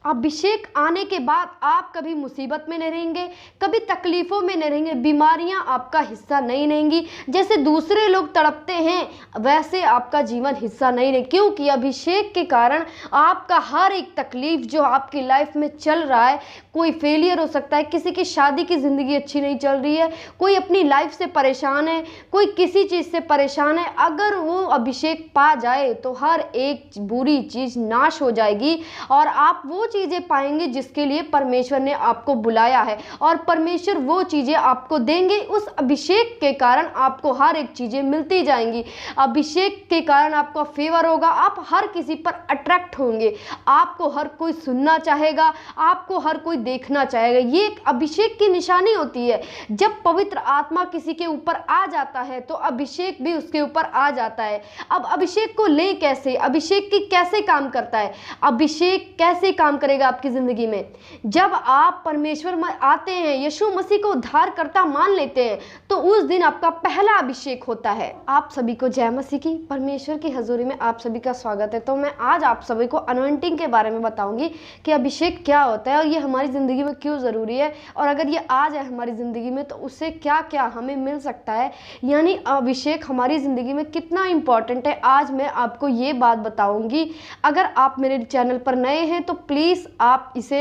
अभिषेक आने के बाद आप कभी मुसीबत में नहीं रहेंगे, कभी तकलीफ़ों में नहीं रहेंगे, बीमारियां आपका हिस्सा नहीं रहेंगी। जैसे दूसरे लोग तड़पते हैं वैसे आपका जीवन हिस्सा नहीं रहे, क्योंकि अभिषेक के कारण आपका हर एक तकलीफ़ जो आपकी लाइफ में चल रहा है, कोई फेलियर हो सकता है, किसी की शादी की ज़िंदगी अच्छी नहीं चल रही है, कोई अपनी लाइफ से परेशान है, कोई किसी चीज़ से परेशान है, अगर वो अभिषेक पा जाए तो हर एक बुरी चीज़ नाश हो जाएगी और आप वो चीज़ें पाएंगे जिसके लिए परमेश्वर ने आपको बुलाया है, और परमेश्वर वो चीज़ें आपको देंगे। उस अभिषेक के कारण आपको हर एक चीज़ें मिलती जाएंगी। अभिषेक के कारण आपका फेवर होगा, आप हर किसी पर अट्रैक्ट होंगे, आपको हर कोई सुनना चाहेगा, आपको हर कोई देखना चाहेगा। ये एक अभिषेक की निशानी होती है। जब पवित्र आत्मा किसी के ऊपर आ जाता है तो अभिषेक भी उसके ऊपर आ जाता है। अब अभिषेक को ले कैसे, अभिषेक की कैसे काम करता है, अभिषेक कैसे काम करेगा आपकी जिंदगी में? जब आप परमेश्वर में आते हैं, यीशु मसीह को उद्धारकर्ता मान लेते हैं, तो उस दिन आपका पहला अभिषेक होता है। आप सभी को जय मसीह की। परमेश्वर की हजूरी में आप सभी का स्वागत है। तो मैं आज आप सभी को अनॉइंटिंग के बारे में बताऊंगी कि अभिषेक क्या होता है और ये हमारी ज़िंदगी में क्यों ज़रूरी है, और अगर ये आ जाए हमारी ज़िंदगी में तो उससे क्या क्या हमें मिल सकता है, यानी अभिषेक हमारी ज़िंदगी में कितना इम्पॉर्टेंट है। आज मैं आपको ये बात बताऊंगी। अगर आप मेरे चैनल पर नए हैं तो प्लीज़ आप इसे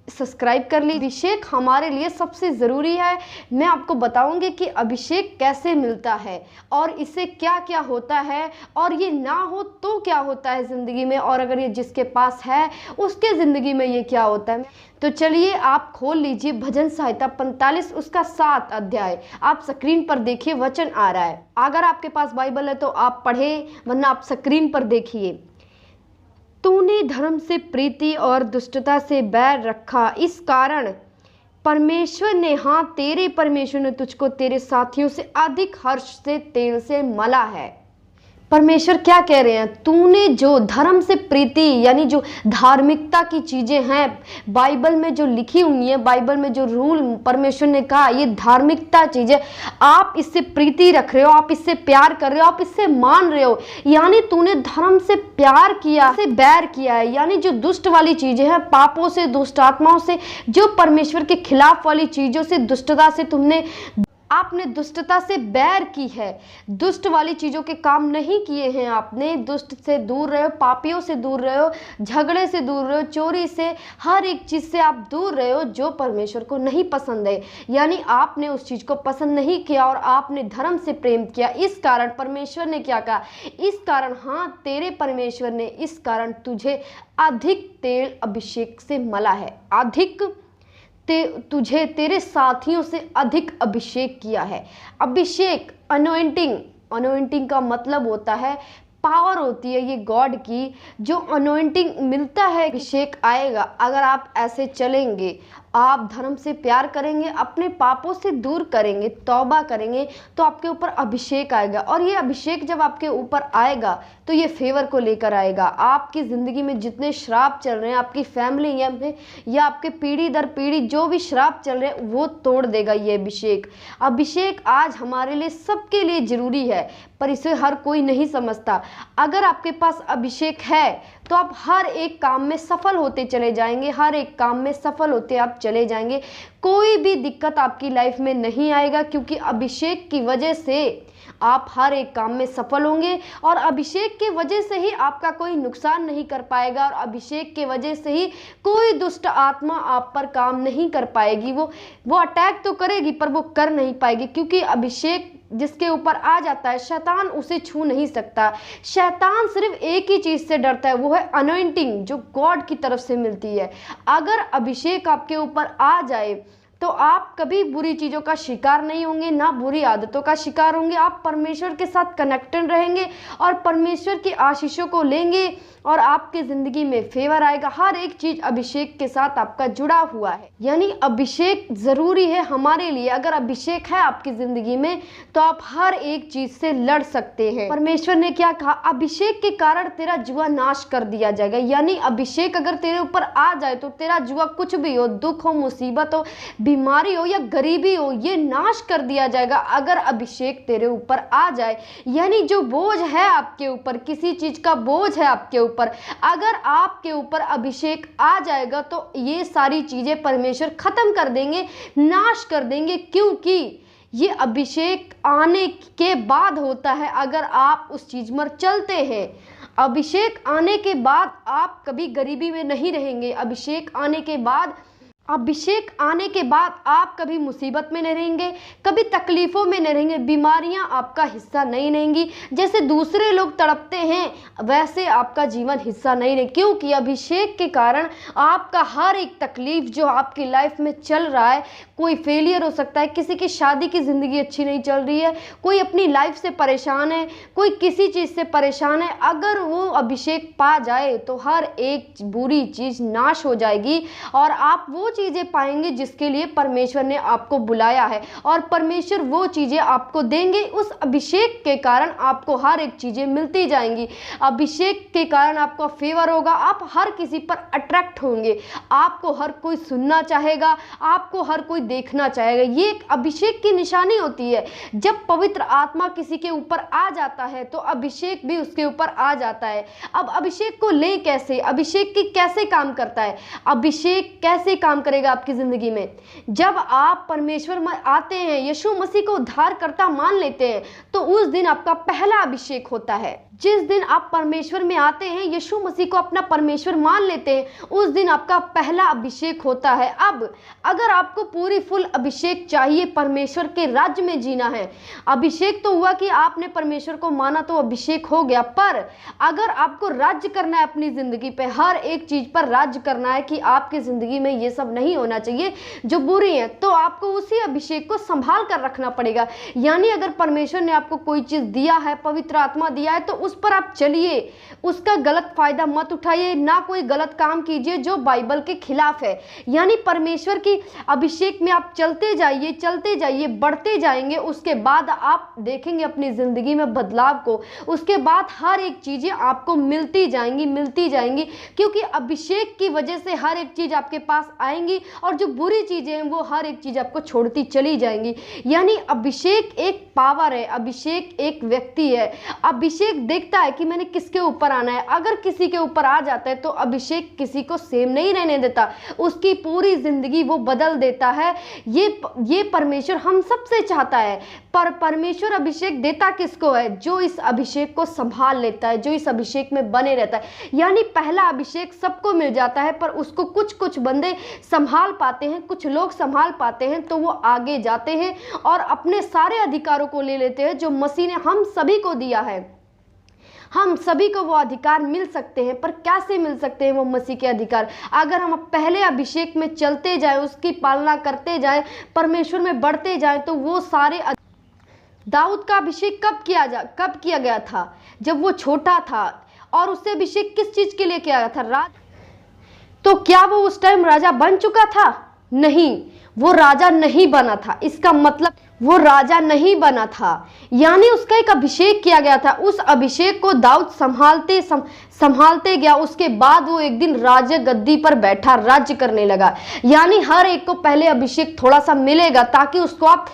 सब्सक्राइब कर ली। अभिषेक हमारे लिए सबसे ज़रूरी है। मैं आपको बताऊंगी कि अभिषेक कैसे मिलता है और इससे क्या क्या होता है, और ये ना हो तो क्या होता है ज़िंदगी में, और अगर ये जिसके पास है उसके ज़िंदगी में ये क्या होता है। तो चलिए आप खोल लीजिए भजन संहिता 45 उसका 7 अध्याय। आप स्क्रीन पर देखिए, वचन आ रहा है। अगर आपके पास बाइबल है तो आप पढ़ें, वरना आप स्क्रीन पर देखिए। तूने धर्म से प्रीति और दुष्टता से बैर रखा, इस कारण परमेश्वर ने, हाँ तेरे परमेश्वर ने तुझको तेरे साथियों से अधिक हर्ष से तेल से मला है। परमेश्वर क्या कह रहे हैं? तूने जो धर्म से प्रीति, यानी जो धार्मिकता की चीज़ें हैं बाइबल में जो लिखी हुई है, बाइबल में जो रूल परमेश्वर ने कहा, ये धार्मिकता चीज़ें, आप इससे प्रीति रख रहे हो, आप इससे प्यार कर रहे हो, आप इससे मान रहे हो, यानी तूने धर्म से प्यार किया, से बैर किया है। यानी जो दुष्ट वाली चीज़ें हैं, पापों से, दुष्ट आत्माओं से, जो परमेश्वर के खिलाफ वाली चीज़ों से, दुष्टता से आपने दुष्टता से बैर की है, दुष्ट वाली चीज़ों के काम नहीं किए हैं आपने, दुष्ट से दूर रहे हो, पापियों से दूर रहे हो, झगड़े से दूर रहे हो, चोरी से, हर एक चीज़ से आप दूर रहे हो जो परमेश्वर को नहीं पसंद है। यानी आपने उस चीज़ को पसंद नहीं किया और आपने धर्म से प्रेम किया। इस कारण परमेश्वर ने क्या कहा? इस कारण, हाँ तेरे परमेश्वर ने इस कारण तुझे अधिक तेल अभिषेक से मला है, अधिक तुझे तेरे साथियों से अधिक अभिषेक किया है। अभिषेक, अनोइंटिंग का मतलब होता है पावर, होती है ये गॉड की। जो अनोइंटिंग मिलता है, अभिषेक आएगा अगर आप ऐसे चलेंगे, आप धर्म से प्यार करेंगे, अपने पापों से दूर करेंगे, तौबा करेंगे, तो आपके ऊपर अभिषेक आएगा। और ये अभिषेक जब आपके ऊपर आएगा तो ये फेवर को लेकर आएगा। आपकी ज़िंदगी में जितने श्राप चल रहे हैं, आपकी फैमिली या आपके पीढ़ी दर पीढ़ी जो भी श्राप चल रहे हैं वो तोड़ देगा ये अभिषेक। अभिषेक आज हमारे लिए, सबके लिए ज़रूरी है, पर इसे हर कोई नहीं समझता। अगर आपके पास अभिषेक है तो आप हर एक काम में सफल होते चले जाएंगे, हर एक काम में सफल होते आप चले जाएंगे। कोई भी दिक्कत आपकी लाइफ में नहीं आएगा, क्योंकि अभिषेक की वजह से आप हर एक काम में सफल होंगे, और अभिषेक की वजह से ही आपका कोई नुकसान नहीं कर पाएगा, और अभिषेक की वजह से ही कोई दुष्ट आत्मा आप पर काम नहीं कर पाएगी। वो अटैक तो करेगी पर वो कर नहीं पाएगी, क्योंकि अभिषेक जिसके ऊपर आ जाता है, शैतान उसे छू नहीं सकता। शैतान सिर्फ एक ही चीज़ से डरता है, वो है अनॉइंटिंग, जो गॉड की तरफ से मिलती है। अगर अभिषेक आपके ऊपर आ जाए तो आप कभी बुरी चीज़ों का शिकार नहीं होंगे, ना बुरी आदतों का शिकार होंगे। आप परमेश्वर के साथ कनेक्टेड रहेंगे और परमेश्वर की आशीषों को लेंगे, और आपकी ज़िंदगी में फेवर आएगा। हर एक चीज़ अभिषेक के साथ आपका जुड़ा हुआ है, यानी अभिषेक ज़रूरी है हमारे लिए। अगर अभिषेक है आपकी ज़िंदगी में तो आप हर एक चीज़ से लड़ सकते हैं। परमेश्वर ने क्या कहा? अभिषेक के कारण तेरा जुआ नाश कर दिया जाएगा। यानी अभिषेक अगर तेरे ऊपर आ जाए तो तेरा जुआ कुछ भी हो, दुख हो, मुसीबत हो, बीमारी हो या गरीबी हो, ये नाश कर दिया जाएगा अगर अभिषेक तेरे ऊपर आ जाए। यानी जो बोझ है आपके ऊपर, किसी चीज का बोझ है आपके ऊपर, अगर आपके ऊपर अभिषेक आ जाएगा तो ये सारी चीजें परमेश्वर खत्म कर देंगे, नाश कर देंगे, क्योंकि ये अभिषेक आने के बाद होता है। अगर आप उस चीज में चलते हैं, अभिषेक आने के बाद आप कभी गरीबी में नहीं रहेंगे। अभिषेक आने के बाद आप कभी मुसीबत में नहीं रहेंगे, कभी तकलीफ़ों में नहीं रहेंगे, बीमारियां आपका हिस्सा नहीं रहेंगी। जैसे दूसरे लोग तड़पते हैं वैसे आपका जीवन हिस्सा नहीं रहे, क्योंकि अभिषेक के कारण आपका हर एक तकलीफ़ जो आपकी लाइफ में चल रहा है, कोई फेलियर हो सकता है, किसी की शादी की ज़िंदगी अच्छी नहीं चल रही है, कोई अपनी लाइफ से परेशान है, कोई किसी चीज़ से परेशान है, अगर वो अभिषेक पा जाए तो हर एक बुरी चीज़ नाश हो जाएगी और आप वो चीज़ें पाएंगे जिसके लिए परमेश्वर ने आपको बुलाया है, और परमेश्वर वो चीज़ें आपको देंगे। उस अभिषेक के कारण आपको हर एक चीज़ें मिलती जाएंगी। अभिषेक के कारण आपका फेवर होगा, आप हर किसी पर अट्रैक्ट होंगे, आपको हर कोई सुनना चाहेगा, आपको हर कोई देखना चाहेगा। ये एक अभिषेक की निशानी होती है। जब पवित्र आत्मा किसी के ऊपर आ जाता है तो अभिषेक भी उसके ऊपर आ जाता है। अब अभिषेक को ले कैसे, अभिषेक की कैसे काम करता है, अभिषेक कैसे काम करेगा आपकी जिंदगी में? जब आप परमेश्वर में आते हैं, यीशु मसीह को उद्धारकर्ता मान लेते हैं, तो उस दिन आपका पहला अभिषेक होता है। जिस दिन आप परमेश्वर में आते हैं, यीशु मसीह को अपना परमेश्वर मान लेते हैं, उस दिन आपका पहला अभिषेक होता है। अब अगर आपको पूरी फुल अभिषेक चाहिए, परमेश्वर के राज्य में जीना है, अभिषेक तो हुआ कि आपने परमेश्वर को माना तो अभिषेक हो गया, पर अगर आपको राज्य करना है अपनी ज़िंदगी पे, हर एक चीज़ पर राज्य करना है कि आपकी ज़िंदगी में ये सब नहीं होना चाहिए जो बुरी है, तो आपको उसी अभिषेक को संभाल कर रखना पड़ेगा। यानी अगर परमेश्वर ने आपको कोई चीज़ दिया है, पवित्र आत्मा दिया है, तो उस पर आप चलिए, उसका गलत फायदा मत उठाइए, ना कोई गलत काम कीजिए जो बाइबल के खिलाफ है। यानी परमेश्वर की अभिषेक में आप चलते जाइए, बढ़ते जाएंगे, उसके बाद आप देखेंगे अपनी ज़िंदगी में बदलाव को। उसके बाद हर एक चीज़ें आपको मिलती जाएंगी, क्योंकि अभिषेक की वजह से हर एक चीज़ आपके पास आएंगी और जो बुरी चीज़ें हैं वो हर एक चीज़ आपको छोड़ती चली जाएंगी। यानी अभिषेक एक पावर है, अभिषेक एक व्यक्ति है। अभिषेक देखता है कि मैंने किसके ऊपर आना है। अगर किसी के ऊपर आ जाता है तो अभिषेक किसी को सेम नहीं रहने देता, उसकी पूरी जिंदगी वो बदल देता है। ये परमेश्वर हम सबसे चाहता है, पर परमेश्वर अभिषेक देता किसको है? जो इस अभिषेक को संभाल लेता है, जो इस अभिषेक में बने रहता है। यानी पहला अभिषेक सबको मिल जाता है, पर उसको कुछ बंदे संभाल पाते हैं, कुछ लोग संभाल पाते हैं, तो वो आगे जाते हैं और अपने सारे अधिकारों को ले लेते हैं जो मसीह ने हम सभी को दिया है। हम सभी को वो अधिकार मिल सकते हैं, पर कैसे मिल सकते हैं वो मसीह के अधिकार? अगर हम पहले अभिषेक में चलते जाएं, उसकी पालना करते जाएं, परमेश्वर में बढ़ते जाएं, तो वो सारे दाऊद का अभिषेक कब किया गया था? जब वो छोटा था। और उससे अभिषेक किस चीज के लिए किया गया था? तो क्या वो उस टाइम राजा बन चुका था? नहीं, वो राजा नहीं बना था। इसका मतलब वो राजा नहीं बना था, यानी उसका एक अभिषेक किया गया था। उस अभिषेक को दाऊद संभालते गया। उसके बाद वो एक दिन राज गद्दी पर बैठा, राज्य करने लगा। यानी हर एक को पहले अभिषेक थोड़ा सा मिलेगा ताकि उसको आप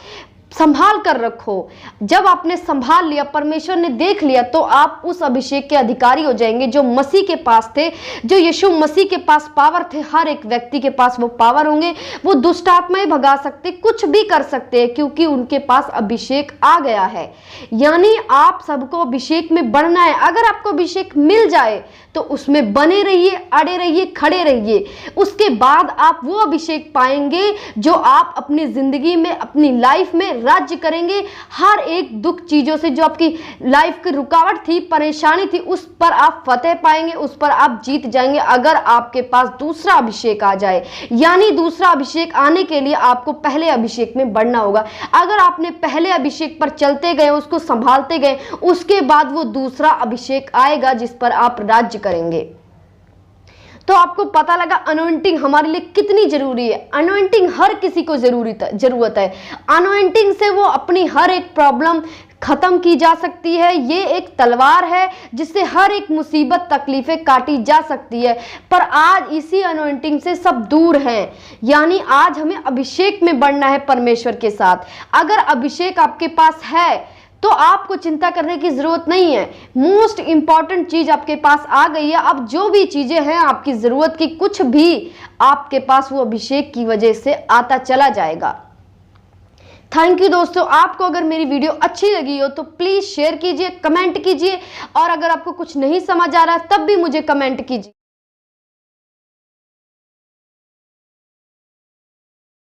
संभाल कर रखो। जब आपने संभाल लिया, परमेश्वर ने देख लिया, तो आप उस अभिषेक के अधिकारी हो जाएंगे जो मसीह के पास थे, जो यीशु मसीह के पास पावर थे। हर एक व्यक्ति के पास वो पावर होंगे। वो दुष्ट आत्माएं भगा सकते, कुछ भी कर सकते हैं, क्योंकि उनके पास अभिषेक आ गया है। यानी आप सबको अभिषेक में बढ़ना है। अगर आपको अभिषेक मिल जाए तो उसमें बने रहिए, अड़े रहिए, खड़े रहिए। उसके बाद आप वो अभिषेक पाएंगे जो आप अपनी जिंदगी में, अपनी लाइफ में राज्य करेंगे। हर एक दुख चीजों से, जो आपकी लाइफ की रुकावट थी, परेशानी थी, उस पर आप फतेह पाएंगे, उस पर आप जीत जाएंगे, अगर आपके पास दूसरा अभिषेक आ जाए। यानी दूसरा अभिषेक आने के लिए आपको पहले अभिषेक में बढ़ना होगा। अगर आपने पहले अभिषेक पर चलते गए, उसको संभालते गए, उसके बाद वो दूसरा अभिषेक आएगा जिस पर आप राज्य करेंगे। तो आपको पता लगा अनॉइंटिंग हमारे लिए कितनी जरूरी है। अनॉइंटिंग हर किसी को जरूरत है। अनॉइंटिंग से वो अपनी हर एक प्रॉब्लम खत्म की जा सकती है। ये एक तलवार है जिससे हर एक मुसीबत तकलीफें काटी जा सकती है। पर आज इसी अनॉइंटिंग से सब दूर हैं, यानी आज हमें अभिषेक में बढ़ना है परमेश्वर के साथ। अगर अभिषेक आपके पास है तो आपको चिंता करने की जरूरत नहीं है। मोस्ट इंपॉर्टेंट चीज आपके पास आ गई है। अब जो भी चीजें हैं आपकी जरूरत की, कुछ भी आपके पास वो अभिषेक की वजह से आता चला जाएगा। थैंक यू दोस्तों। आपको अगर मेरी वीडियो अच्छी लगी हो तो प्लीज शेयर कीजिए, कमेंट कीजिए, और अगर आपको कुछ नहीं समझ आ रहा तब भी मुझे कमेंट कीजिए।